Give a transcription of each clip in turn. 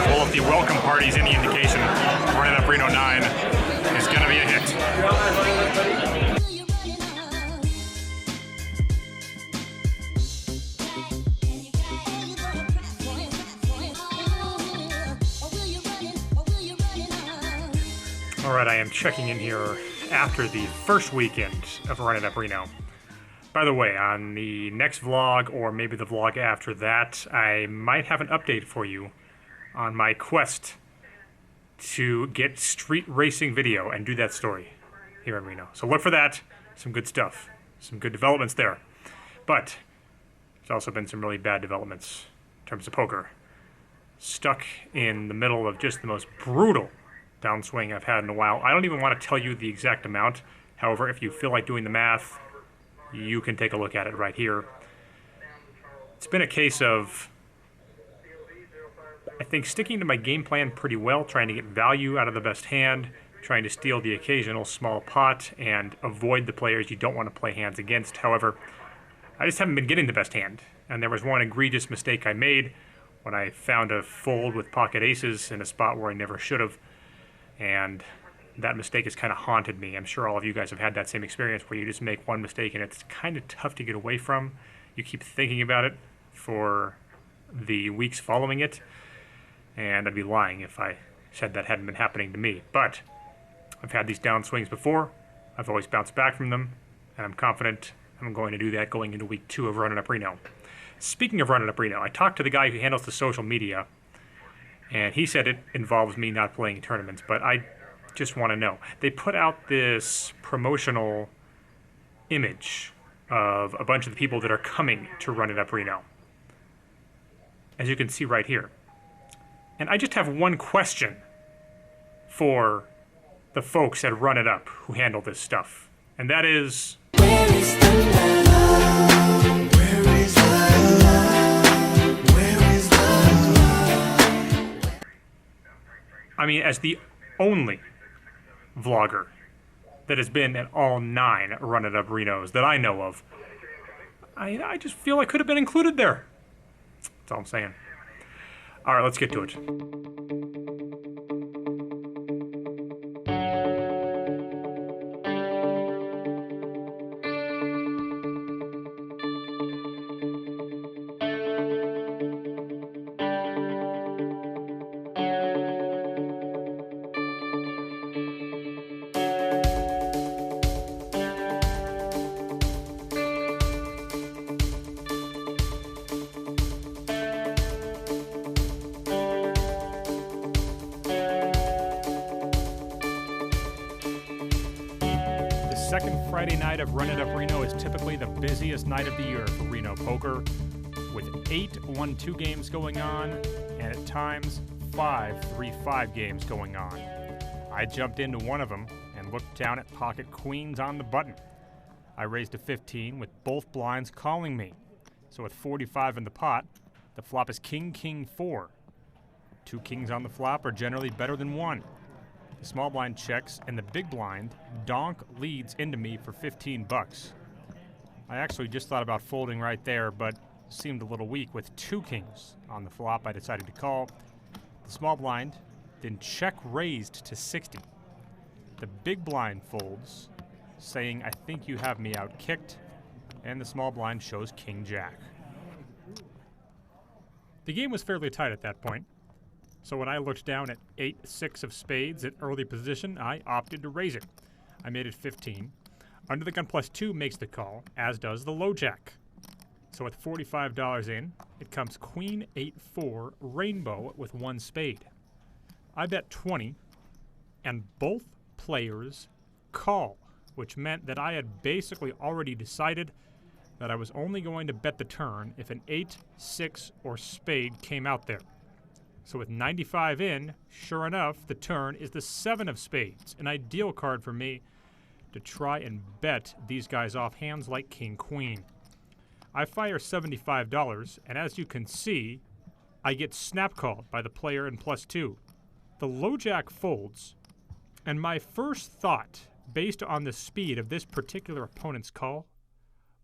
Well, if the welcome party's any indication, RUNITUP Reno IX is going to be a hit. All right, I am checking in here after the first weekend of RUNITUP Reno. By the way, on the next vlog, or maybe the vlog after that, I might have an update for you on my quest to get street racing video and do that story here in Reno. So look for that. Some good stuff. Some good developments there. But there's also been some really bad developments in terms of poker. Stuck in the middle of just the most brutal downswing I've had in a while. I don't even want to tell you the exact amount. However, if you feel like doing the math, you can take a look at it right here. It's been a case of, I think, sticking to my game plan pretty well, trying to get value out of the best hand, trying to steal the occasional small pot, and avoid the players you don't want to play hands against. However, I just haven't been getting the best hand. And there was one egregious mistake I made when I found a fold with pocket aces in a spot where I never should have. And that mistake has kind of haunted me. I'm sure all of you guys have had that same experience where you just make one mistake and it's kind of tough to get away from. You keep thinking about it for the weeks following it. And I'd be lying if I said that hadn't been happening to me. But I've had these downswings before. I've always bounced back from them. And I'm confident I'm going to do that going into week 2 of RUNITUP Reno. Speaking of RUNITUP Reno, I talked to the guy who handles the social media. And he said it involves me not playing tournaments. But I just want to know. They put out this promotional image of a bunch of the people that are coming to RUNITUP Reno, as you can see right here. And I just have one question for the folks at RUNITUP who handle this stuff. And that is, where is the love? Where is the love? Where is the love? I mean, as the only vlogger that has been at all 9 RUNITUP Renos that I know of, I just feel I could have been included there. That's all I'm saying. All right, let's get to it. Second Friday night of RUNITUP Reno is typically the busiest night of the year for Reno poker, with 8 1-2 games going on, and at times 5 3-5 games going on. I jumped into one of them and looked down at pocket queens on the button. I raised to 15 with both blinds calling me. So with 45 in the pot, the flop is King, King, 4. 2 kings on the flop are generally better than 1. The small blind checks, and the big blind, donk, leads into me for 15 bucks. I actually just thought about folding right there, but seemed a little weak. With 2 kings on the flop, I decided to call. The small blind then check raised to 60. The big blind folds, saying, I think you have me out kicked, and the small blind shows King Jack. The game was fairly tight at that point. So when I looked down at 8-6 of spades at early position, I opted to raise it. I made it 15. Under the gun plus 2 makes the call, as does the low jack. So with $45 in, it comes Queen 8-4 rainbow with 1 spade. I bet 20, and both players call, which meant that I had basically already decided that I was only going to bet the turn if an 8, 6, or spade came out there. So with 95 in, sure enough, the turn is the 7 of spades, an ideal card for me to try and bet these guys off hands like King Queen. I fire $75, and as you can see, I get snap called by the player in +2. The low jack folds, and my first thought, based on the speed of this particular opponent's call,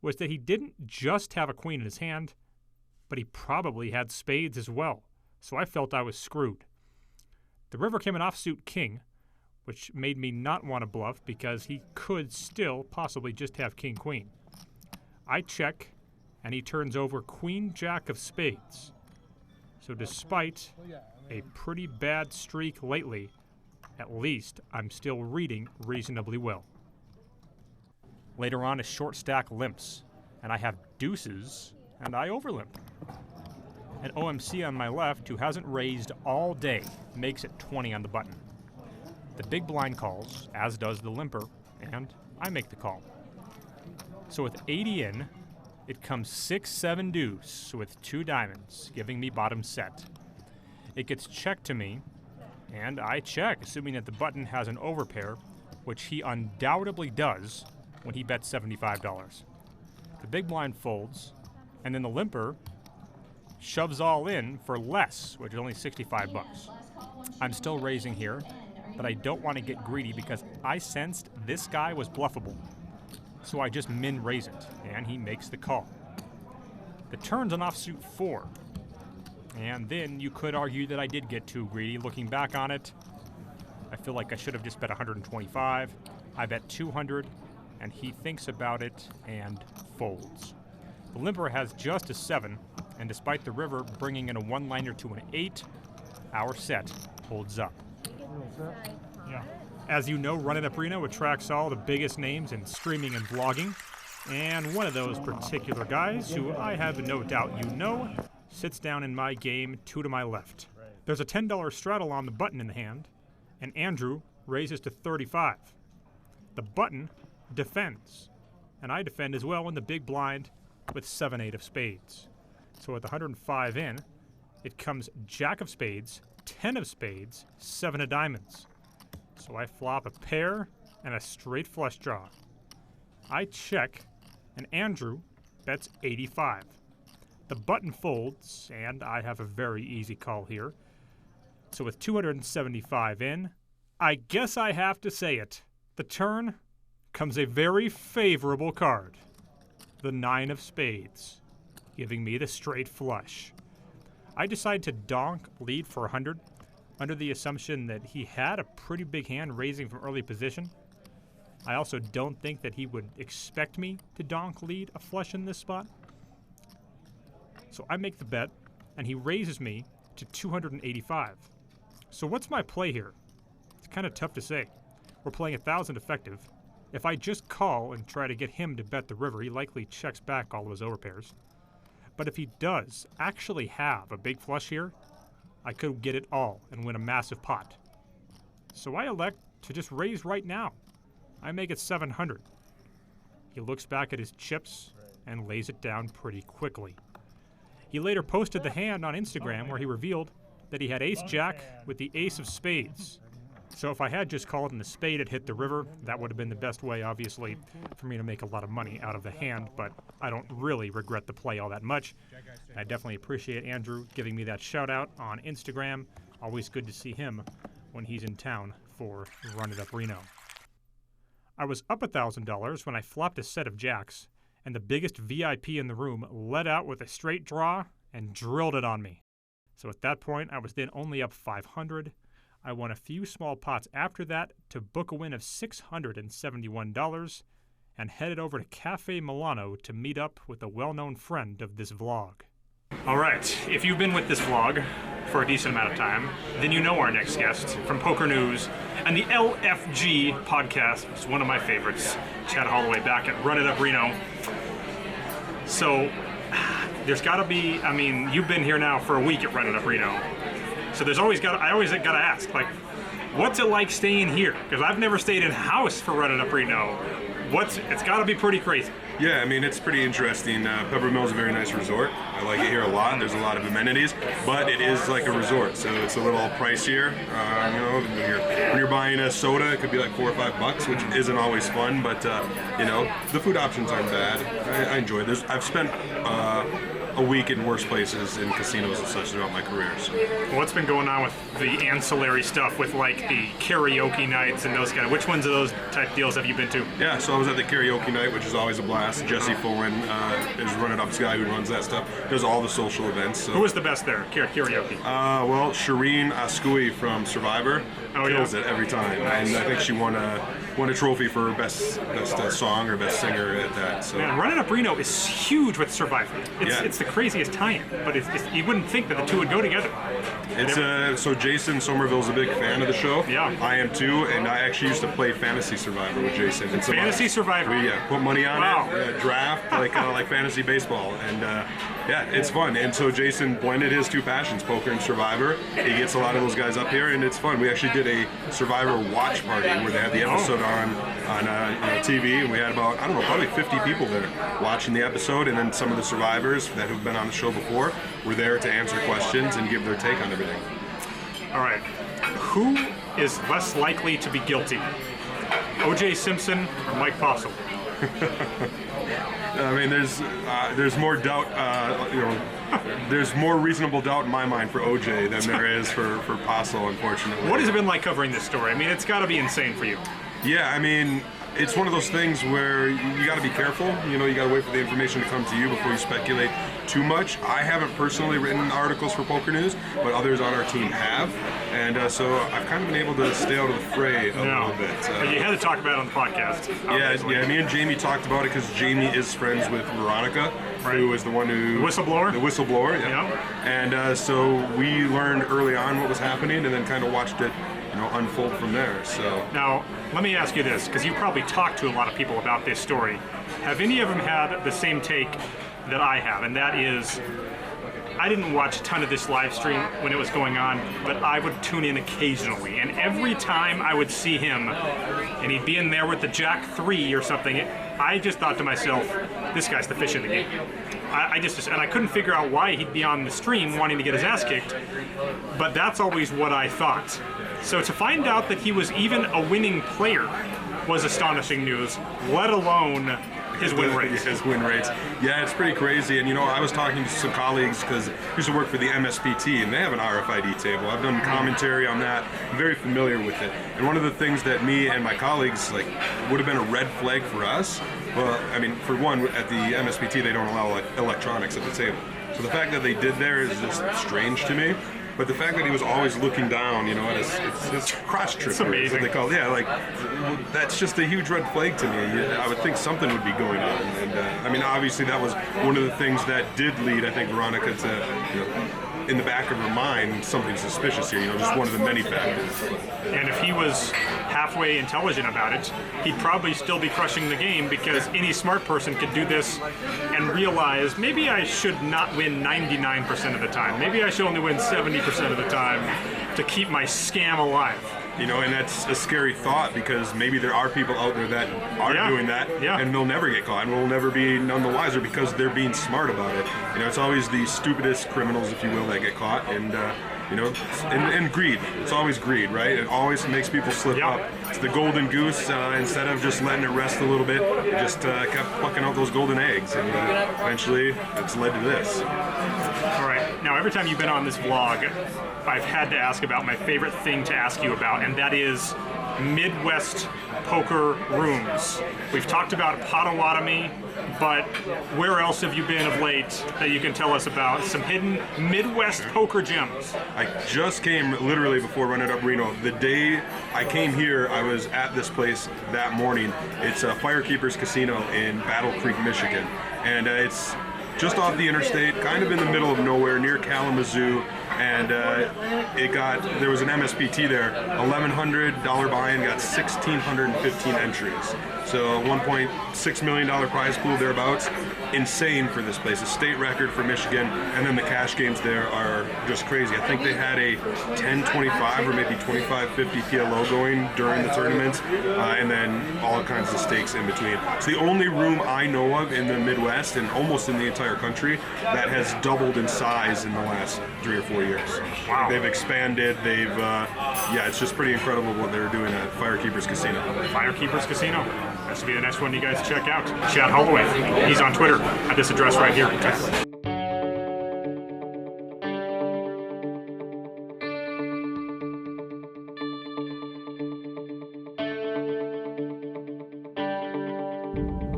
was that he didn't just have a queen in his hand, but he probably had spades as well, so I felt I was screwed. The river came an offsuit king, which made me not want to bluff because he could still possibly just have king-queen. I check, and he turns over queen-jack of spades. So despite a pretty bad streak lately, at least I'm still reading reasonably well. Later on, a short stack limps, and I have deuces, and I overlimp. An OMC on my left, who hasn't raised all day, makes it 20 on the button. The big blind calls, as does the limper, and I make the call. So with 80 in, it comes 6-7 deuce with 2 diamonds, giving me bottom set. It gets checked to me, and I check, assuming that the button has an overpair, which he undoubtedly does when he bets $75. The big blind folds, and then the limper shoves all in for less, which is only $65. I'm still raising here, but I don't want to get greedy because I sensed this guy was bluffable. So I just min raise it, and he makes the call. The turn's an offsuit 4. And then you could argue that I did get too greedy. Looking back on it, I feel like I should have just bet 125. I bet 200, and he thinks about it and folds. The limper has just a 7, and despite the river bringing in a one-liner to an 8, our set holds up. Yeah. As you know, RUNITUP Reno attracts all the biggest names in streaming and vlogging, and one of those particular guys, who I have no doubt you know, sits down in my game 2 to my left. There's a $10 straddle on the button in the hand, and Andrew raises to 35. The button defends, and I defend as well in the big blind with 7-8 of spades. So with 105 in, it comes jack of spades, 10 of spades, 7 of diamonds. So I flop a pair and a straight flush draw. I check, and Andrew bets 85. The button folds, and I have a very easy call here. So with 275 in, I guess I have to say it. The turn comes a very favorable card. The 9 of spades, giving me the straight flush. I decide to donk lead for 100, under the assumption that he had a pretty big hand raising from early position. I also don't think that he would expect me to donk lead a flush in this spot. So I make the bet, and he raises me to 285. So what's my play here? It's kind of tough to say. We're playing 1,000 effective. If I just call and try to get him to bet the river, he likely checks back all of his overpairs. But if he does actually have a big flush here, I could get it all and win a massive pot. So I elect to just raise right now. I make it 700. He looks back at his chips and lays it down pretty quickly. He later posted the hand on Instagram where he revealed that he had ace-jack with the ace of spades. So if I had just called and the spade had hit the river, that would have been the best way, obviously, for me to make a lot of money out of the hand, but I don't really regret the play all that much. I definitely appreciate Andrew giving me that shout-out on Instagram. Always good to see him when he's in town for RUNITUP Reno. I was up $1,000 when I flopped a set of jacks, and the biggest VIP in the room let out with a straight draw and drilled it on me. So at that point, I was then only up 500. I won a few small pots after that to book a win of $671 and headed over to Cafe Milano to meet up with a well-known friend of this vlog. All right, if you've been with this vlog for a decent amount of time, then you know our next guest from Poker News and the LFG podcast, which is one of my favorites, Chad Holloway, back at RUNITUP Reno. So there's got to be, I mean, you've been here now for a week at RUNITUP Reno. So I always got to ask, like, what's it like staying here? Because I've never stayed in house for RUNITUP Reno. It's got to be pretty crazy. Yeah, I mean, it's pretty interesting. Pepper Mill is a very nice resort. I like it here a lot. There's a lot of amenities, but it is like a resort, so it's a little pricier. You know, when you're buying a soda, it could be like $4 or $5, which isn't always fun, but you know, the food options aren't bad. I enjoy this. I've spent a week in worse places in casinos and such throughout my career. So. What's been going on with the ancillary stuff with like the karaoke nights and those kind of, which ones of those type deals have you been to? Yeah, so I was at the karaoke night, which is always a blast. Jesse Fowen is RUNITUP's guy who runs that stuff. Does all the social events. So. Who was the best there, karaoke? Well, Shireen Ascui from Survivor kills it every time, and I think she won a trophy for best song or best singer at that. So. Man, RUNITUP Reno is huge with Survivor. It's the craziest tie-in, but you wouldn't think that the two would go together. It's so Jason Somerville's a big fan of the show. Yeah, I am too, and I actually used to play Fantasy Survivor with Jason. And Fantasy Survivor. We put money on it, draft like fantasy baseball, and yeah, it's fun. And so Jason blended his two passions, poker and Survivor. He gets a lot of those guys up here, and it's fun. We actually did a Survivor watch party where they had the episode on TV, and we had about, I don't know, probably 50 people there watching the episode, and then some of the survivors that have been on the show before were there to answer questions and give their take on everything. All right, who is less likely to be guilty? O.J. Simpson or Mike Postle? I mean, there's more doubt, there's more reasonable doubt in my mind for OJ than there is for Postle, unfortunately. What has it been like covering this story? I mean, it's got to be insane for you. Yeah, I mean, it's one of those things where you got to be careful. You know, you got to wait for the information to come to you before you speculate too much. I haven't personally written articles for Poker News, but others on our team have, and so I've kind of been able to stay out of the fray a little bit. But you had to talk about it on the podcast. Yeah. Me and Jamie talked about it because Jamie is friends with Veronica, who is the one who the whistleblower. Yeah. And so we learned early on what was happening, and then kind of watched it, unfold from there. So now, let me ask you this, because you probably talked to a lot of people about this story. Have any of them had the same take that I have? And that is, I didn't watch a ton of this live stream when it was going on, but I would tune in occasionally. And every time I would see him, and he'd be in there with the Jack 3 or something, I just thought to myself, this guy's the fish in the game. And I couldn't figure out why he'd be on the stream wanting to get his ass kicked, but that's always what I thought. So to find out that he was even a winning player was astonishing news, let alone his win rates. Yeah, it's pretty crazy. And I was talking to some colleagues because I used to work for the MSPT, and they have an RFID table. I've done commentary on that. I'm very familiar with it. And one of the things that me and my colleagues would have been a red flag for us. Well, I mean, for one, at the MSPT they don't allow electronics at the table. So the fact that they did there is just strange to me. But the fact that he was always looking down, at his cross tripper. It's amazing. What they call it. Yeah, that's just a huge red flag to me. I would think something would be going on. And I mean, obviously that was one of the things that did lead, I think, Veronica to, in the back of her mind, something suspicious here. Just one of the many factors. And if he was halfway intelligent about it, he'd probably still be crushing the game, because any smart person could do this and realize, maybe I should not win 99% of the time. Maybe I should only win 70% of the time to keep my scam alive. And that's a scary thought, because maybe there are people out there that are doing that, and they'll never get caught, and we'll never be none the wiser because they're being smart about it. It's always the stupidest criminals, if you will, that get caught, and and greed. It's always greed, right? It always makes people slip up. It's the golden goose. Instead of just letting it rest a little bit, it just kept plucking out those golden eggs, and eventually it's led to this. All right. Now, every time you've been on this vlog, I've had to ask about my favorite thing to ask you about, and that is Midwest poker rooms. We've talked about Potawatomi, but where else have you been of late that you can tell us about some hidden Midwest poker gems? I just came literally before RUNITUP Reno. The day I came here, I was at this place that morning. It's a Firekeepers Casino in Battle Creek, Michigan, and it's just off the interstate, kind of in the middle of nowhere, near Kalamazoo. And there was an MSPT there, $1,100 buy-in, got 1,615 entries. So $1.6 million prize pool thereabouts. Insane for this place. A state record for Michigan. And then the cash games there are just crazy. I think they had a 10-25 or maybe 25-50 PLO going during the tournament. And then all kinds of stakes in between. It's the only room I know of in the Midwest and almost in the entire country that has doubled in size in the last 3 or 4 years. Wow. They've expanded. Yeah, it's just pretty incredible what they're doing at Firekeepers Casino. Firekeepers Casino. That should be the next one you guys check out. Chad Holloway. He's on Twitter at this address right here.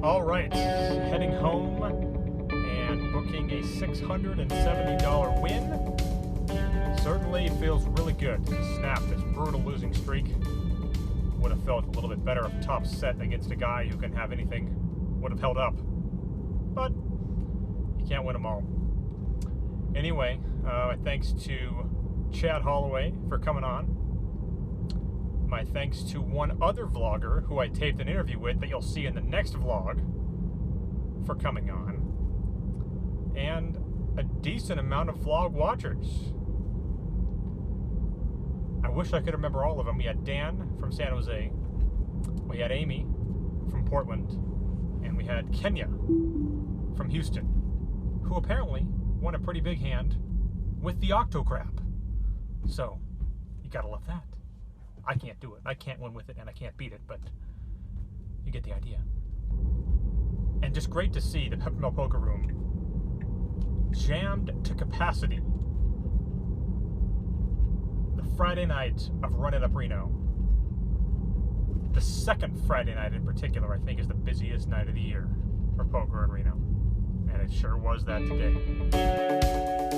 All right, heading home and booking a $670 win. Certainly feels really good to snap this brutal losing streak. Would have felt a little bit better if top set against a guy who can have anything would have held up. But you can't win them all. Anyway, thanks to Chad Holloway for coming on. My thanks to one other vlogger who I taped an interview with that you'll see in the next vlog for coming on. And a decent amount of vlog watchers. I wish I could remember all of them. We had Dan from San Jose, we had Amy from Portland, and we had Kenya from Houston, who apparently won a pretty big hand with the Octocrap. So, you gotta love that. I can't do it. I can't win with it, and I can't beat it, but you get the idea. And just great to see the Peppermill Poker Room jammed to capacity. The Friday night of RUNITUP Reno. The second Friday night in particular, I think, is the busiest night of the year for poker in Reno. And it sure was that today.